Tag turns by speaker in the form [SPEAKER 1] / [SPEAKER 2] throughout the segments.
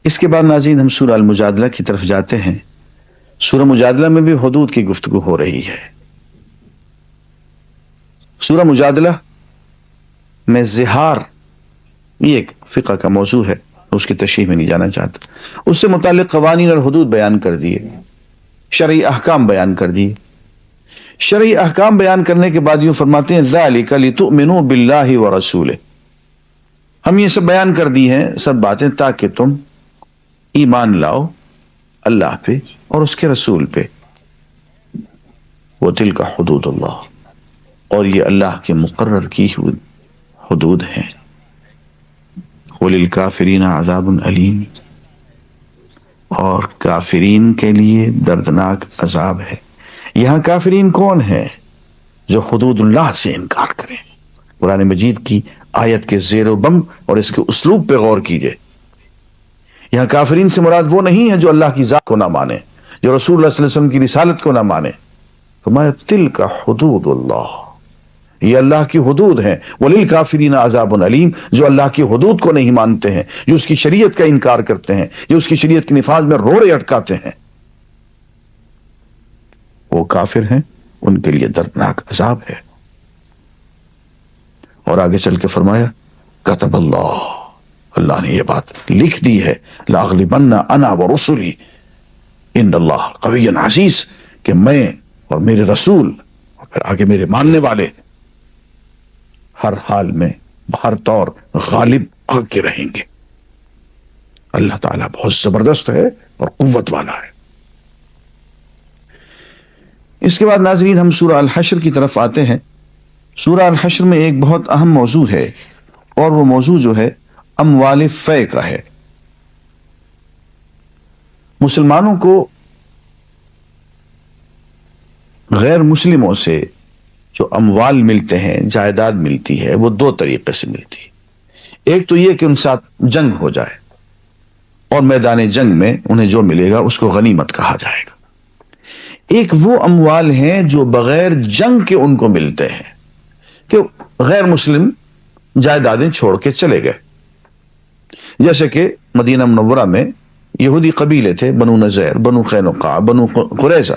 [SPEAKER 1] اس کے بعد ناظرین ہم سورہ المجادلہ کی طرف جاتے ہیں۔ سورہ مجادلہ میں بھی حدود کی گفتگو ہو رہی ہے۔ سورہ مجادلہ میں زہار یہ ایک فقہ کا موضوع ہے، اس کی تشریح میں نہیں جانا چاہتا۔ اس سے متعلق قوانین اور حدود بیان کر دیے، شرعی احکام بیان کر دیے۔ شرعی احکام بیان کرنے کے بعد یوں فرماتے ہیں ذَلِكَ لِتُؤْمِنُوا بِاللَّهِ وَرَسُولِهِ، ہم یہ سب بیان کر دی ہیں سب باتیں تاکہ تم ایمان لاؤ اللہ پہ اور اس کے رسول پہ۔ وَتِلْكَ حُدُودُ اللَّهِ، اور یہ اللہ کے مقرر کی حدود ہیں۔ وَلِلْكَافِرِينَ عَذَابٌ أَلِيمٌ، اور کافرین کے لیے دردناک عذاب ہے۔ یہاں کافرین کون ہیں؟ جو حدود اللہ سے انکار کریں۔ قرآن مجید کی آیت کے زیر و بم اور اس کے اسلوب پہ غور کیجئے۔ یہاں کافرین سے مراد وہ نہیں ہے جو اللہ کی ذات کو نہ مانے، جو رسول اللہ صلی اللہ علیہ وسلم کی رسالت کو نہ مانے۔ فرمایا تلک حدود اللہ، یہ اللہ کی حدود ہیں۔ وَلِلْكَافِرِينَ عَذَابٌ أَلِيمٌ، جو اللہ کی حدود کو نہیں مانتے ہیں، جو اس کی شریعت کا انکار کرتے ہیں، جو اس کی شریعت کے نفاذ میں روڑے اٹکاتے ہیں، وہ کافر ہیں، ان کے لیے دردناک عذاب ہے۔ اور آگے چل کے فرمایا کتب اللہ، اللہ نے یہ بات لکھ دی ہے، لَأَغْلِبَنَّ أَنَا وَرُسُلِي إِنَّ اللَّهَ قَوِيٌّ عَزِيزٌ، کہ میں اور میرے رسول اور پھر آگے میرے ماننے والے ہر حال میں ہر طور غالب آ کے رہیں گے۔ اللہ تعالیٰ بہت زبردست ہے اور قوت والا ہے۔ اس کے بعد ناظرین ہم سورہ الحشر کی طرف آتے ہیں۔ سورہ الحشر میں ایک بہت اہم موضوع ہے، اور وہ موضوع جو ہے اموال فے کا ہے۔ مسلمانوں کو غیر مسلموں سے جو اموال ملتے ہیں، جائیداد ملتی ہے، وہ دو طریقے سے ملتی ہے۔ ایک تو یہ کہ ان ساتھ جنگ ہو جائے اور میدان جنگ میں انہیں جو ملے گا اس کو غنیمت کہا جائے گا۔ ایک وہ اموال ہیں جو بغیر جنگ کے ان کو ملتے ہیں، کہ غیر مسلم جائیدادیں چھوڑ کے چلے گئے، جیسے کہ مدینہ منورہ میں یہودی قبیلے تھے، بنو نذیر، بنو قینقاع، بنو قریظہ،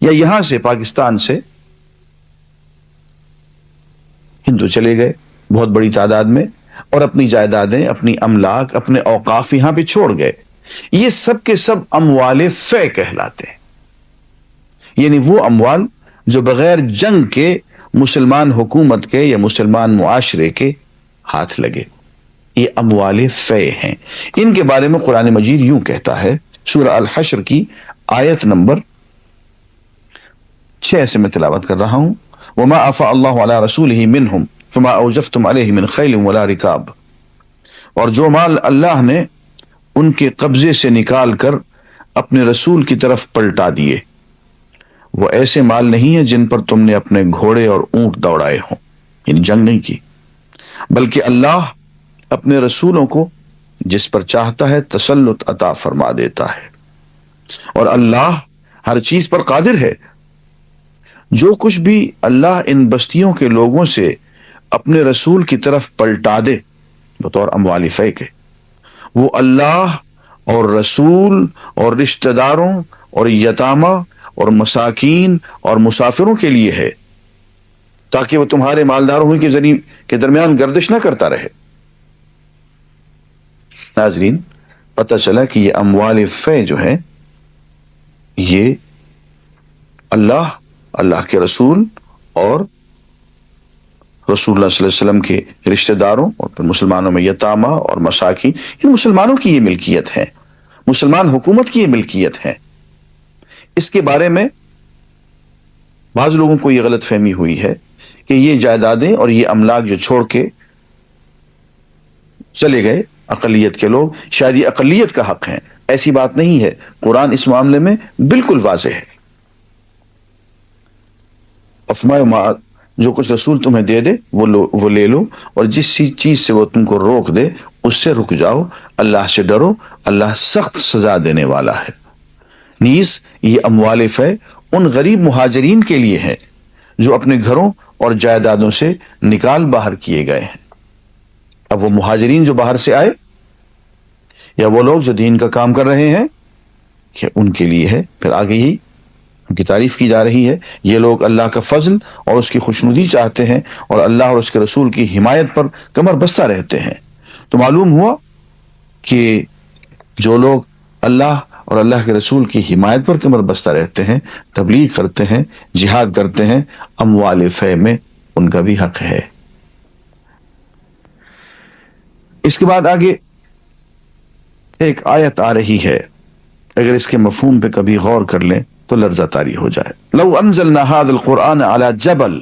[SPEAKER 1] یا یہاں سے پاکستان سے ہندو چلے گئے بہت بڑی تعداد میں، اور اپنی جائیدادیں، اپنی املاک، اپنے اوقاف یہاں پہ چھوڑ گئے۔ یہ سب کے سب اموال فے کہلاتے ہیں، یعنی وہ اموال جو بغیر جنگ کے مسلمان حکومت کے یا مسلمان معاشرے کے ہاتھ لگے، یہ اموال فے ہیں۔ ان کے بارے میں قرآن مجید یوں کہتا ہے، سورہ الحشر کی آیت نمبر 6 سے میں تلاوت کر رہا ہوں۔ وما افاء اللہ علی رسولہ منہم فما اوجفتم علیہ من خیل ولا رکاب، اور جو مال اللہ نے ان کے قبضے سے نکال کر اپنے رسول کی طرف پلٹا دیے، وہ ایسے مال نہیں ہیں جن پر تم نے اپنے گھوڑے اور اونٹ دوڑائے ہوں، یعنی جنگ نہیں کی، بلکہ اللہ اپنے رسولوں کو جس پر چاہتا ہے تسلط عطا فرما دیتا ہے، اور اللہ ہر چیز پر قادر ہے۔ جو کچھ بھی اللہ ان بستیوں کے لوگوں سے اپنے رسول کی طرف پلٹا دے بطور اموال فے کے، وہ اللہ اور رسول اور رشتہ داروں اور یتامہ اور مساکین اور مسافروں کے لیے ہے، تاکہ وہ تمہارے مالداروں کے درمیان گردش نہ کرتا رہے۔ ناظرین پتہ چلا کہ یہ اموال فے جو ہیں، یہ اللہ کے رسول اور رسول اللہ صلی اللہ علیہ وسلم کے رشتہ داروں اور پھر مسلمانوں میں یتامہ اور مساکین، ان مسلمانوں کی یہ ملکیت ہے، مسلمان حکومت کی یہ ملکیت ہے۔ اس کے بارے میں بعض لوگوں کو یہ غلط فہمی ہوئی ہے کہ یہ جائیدادیں اور یہ املاک جو چھوڑ کے چلے گئے اقلیت کے لوگ، شاید یہ اقلیت کا حق ہے۔ ایسی بات نہیں ہے، قرآن اس معاملے میں بالکل واضح ہے۔ فرمایا جو کچھ رسول تمہیں دے دے وہ لے لو، اور جس چیز سے وہ تم کو روک دے اس سے رک جاؤ، اللہ سے ڈرو، اللہ سخت سزا دینے والا ہے۔ نیز یہ اموال فے ان غریب مہاجرین کے لیے ہے جو اپنے گھروں اور جائیدادوں سے نکال باہر کیے گئے ہیں۔ اب وہ مہاجرین جو باہر سے آئے، یا وہ لوگ جو دین کا کام کر رہے ہیں کہ ان کے لیے ہے. پھر آگے ہی ان کی تعریف کی جا رہی ہے. یہ لوگ اللہ کا فضل اور اس کی خوشنودی چاہتے ہیں اور اللہ اور اس کے رسول کی حمایت پر کمر بستہ رہتے ہیں. تو معلوم ہوا کہ جو لوگ اللہ اور اللہ کے رسول کی حمایت پر کمر بستہ رہتے ہیں، تبلیغ کرتے ہیں، جہاد کرتے ہیں، اموال فے میں ان کا بھی حق ہے. اس کے بعد آگے ایک آیت آ رہی ہے، اگر اس کے مفہوم پہ کبھی غور کر لیں تو لرزہ طاری ہو جائے. لو انزلنا هذا القرآن على جبل،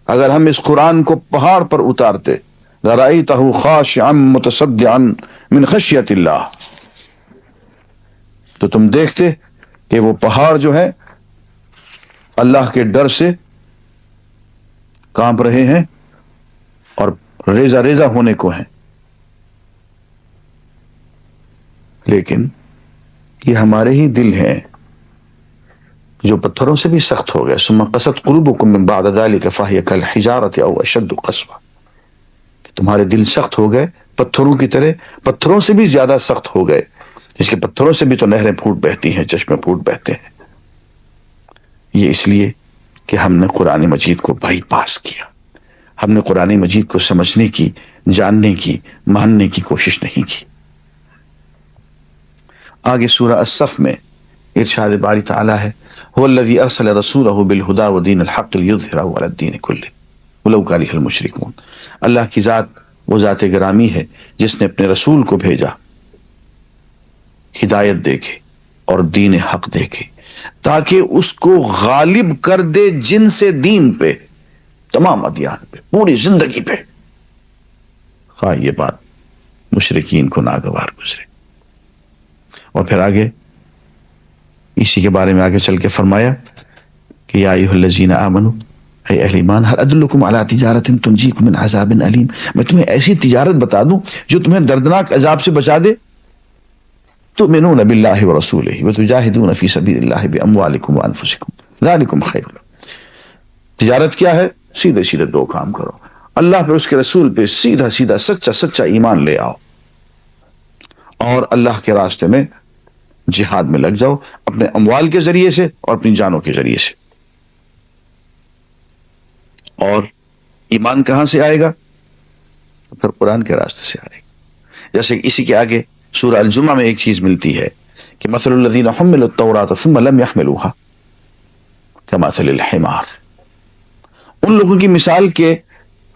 [SPEAKER 1] اگر ہم اس قرآن کو پہاڑ پر اتارتے، لرأيته خاشعا متصدعا من خشیت اللہ، تو تم دیکھتے کہ وہ پہاڑ جو ہے اللہ کے ڈر سے کانپ رہے ہیں اور ریزہ ریزہ ہونے کو ہیں. لیکن یہ ہمارے ہی دل ہیں جو پتھروں سے بھی سخت ہو گئے. ثم قست قلوبکم من بعد ذلک فہی کالحجارۃ او اشد قسوہ، تمہارے دل سخت ہو گئے پتھروں کی طرح، پتھروں سے بھی زیادہ سخت ہو گئے. اس کے پتھروں سے بھی تو نہریں پھوٹ بہتی ہیں، چشمے پھوٹ بہتے ہیں. یہ اس لیے کہ ہم نے قرآن مجید کو بائی پاس کیا، ہم نے قرآن مجید کو سمجھنے کی، جاننے کی، ماننے کی کوشش نہیں کی. آگے سورہ الصف میں ارشاد باری تعالی ہے، هو الذی ارسل رسولہ بالہدی ودین الحق لیظہرہ علی الدین کلہ ولو کرہ المشرکون. اللہ کی ذات وہ ذات گرامی ہے جس نے اپنے رسول کو بھیجا ہدایت دے کے اور دین حق دے کے، تاکہ اس کو غالب کر دے جن سے دین پہ، تمام ادیان پہ، پوری زندگی پہ، خواہ یہ بات مشرکین کو ناگوار گزرے. اور پھر آگے اسی کے بارے میں آگے چل کے فرمایا کہ یا ایھا الذین آمنوا، اے اہل ایمان، هل ادلکم علی تجارۃ تنجیکم من عذاب علیم، میں تمہیں ایسی تجارت بتا دوں جو تمہیں دردناک عذاب سے بچا دے. تؤمنون باللہ ورسولہ وتجاہدون فی سبیل اللہ باموالکم وانفسکم ذالکم خیر لکم. تجارت کیا ہے؟ سیدھے سیدھے دو کام کرو، اللہ پہ، اس کے رسول پہ سیدھا سیدھا سچا سچا ایمان لے آؤ، اور اللہ کے راستے میں جہاد میں لگ جاؤ، اپنے اموال کے ذریعے سے اور اپنی جانوں کے ذریعے سے. اور ایمان کہاں سے آئے گا؟ پھر قرآن کے راستے سے آئے گا. جیسے اسی کے آگے سورہ الجمعہ میں ایک چیز ملتی ہے کہ مثل الذین حملوا التوراۃ ثم لم يحملوها کمثل الحمار. ان لوگوں کی مثال کہ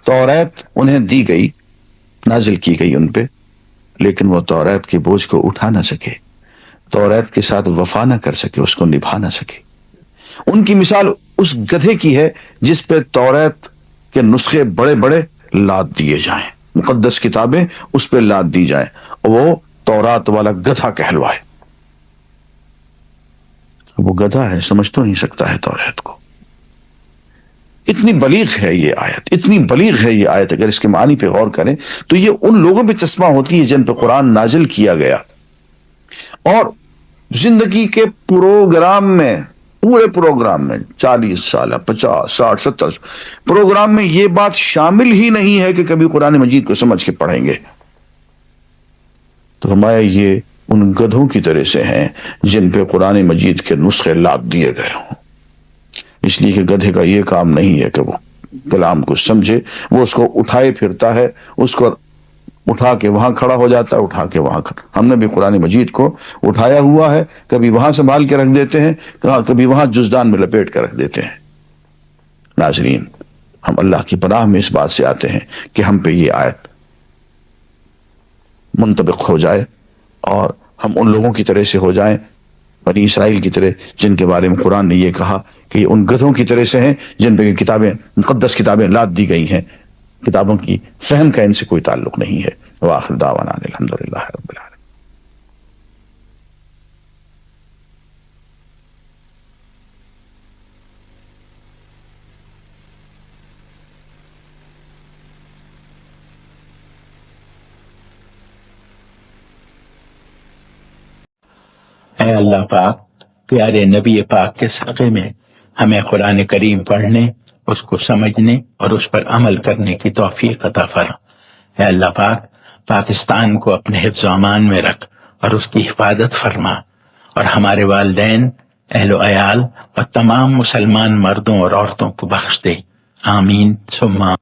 [SPEAKER 1] توریت انہیں دی گئی، نازل کی گئی ان پہ، لیکن وہ توریت کے بوجھ کو اٹھا نہ سکے، توریت کے ساتھ وفا نہ کر سکے، اس کو نبھا نہ سکے. ان کی مثال اس گدھے کی ہے جس پہ توریت کے نسخے بڑے بڑے لاد دیے جائیں، مقدس کتابیں اس پہ لاد دی جائیں، اور وہ تورات والا گدھا کہلوائے. وہ گدھا ہے، سمجھ تو نہیں سکتا ہے توریت کو. اتنی بلیغ ہے یہ آیت، اتنی بلیغ ہے یہ آیت. اگر اس کے معنی پہ غور کریں تو یہ ان لوگوں پہ چشمہ ہوتی ہے جن پہ قرآن نازل کیا گیا، اور زندگی کے پروگرام میں، پورے پروگرام میں 40 سال 50 60 70 پروگرام میں یہ بات شامل ہی نہیں ہے کہ کبھی قرآن مجید کو سمجھ کے پڑھیں گے. تو ہمارے یہ ان گدھوں کی طرح سے ہیں جن پہ قرآن مجید کے نسخے لاد دیے گئے ہوں. اس لیے کہ گدھے کا یہ کام نہیں ہے کہ وہ کلام کو سمجھے، وہ اس کو اٹھائے پھرتا ہے، اس کو اٹھا کے وہاں کھڑا ہو جاتا ہے، اٹھا کے وہاں کھڑا. ہم نے بھی قرآن مجید کو اٹھایا ہوا ہے، کبھی وہاں سنبھال کے رکھ دیتے ہیں، کبھی وہاں جزدان میں لپیٹ کے رکھ دیتے ہیں. ناظرین، ہم اللہ کی پناہ میں اس بات سے آتے ہیں کہ ہم پہ یہ آیت منطبق ہو جائے اور ہم ان لوگوں کی طرح سے ہو جائیں، بنی اسرائیل کی طرح، جن کے بارے میں قرآن نے یہ کہا کہ یہ ان گدھوں کی طرح سے ہیں جن پہ کتابیں، مقدس کتابیں لاد دی گئی ہیں، کتابوں کی فہم کا ان سے کوئی تعلق نہیں ہے. وآخر دعوانا الحمدللہ رب العالمین.
[SPEAKER 2] اے اللہ پاک، پیارے نبی پاک کے صدقے میں ہمیں قرآن کریم پڑھنے، اس کو سمجھنے اور اس پر عمل کرنے کی توفیق عطا فرما. اے اللہ پاک، پاکستان کو اپنے حفظ و امان میں رکھ، اور اس کی حفاظت فرما، اور ہمارے والدین، اہل و عیال اور تمام مسلمان مردوں اور عورتوں کو بخش دے، آمین ثم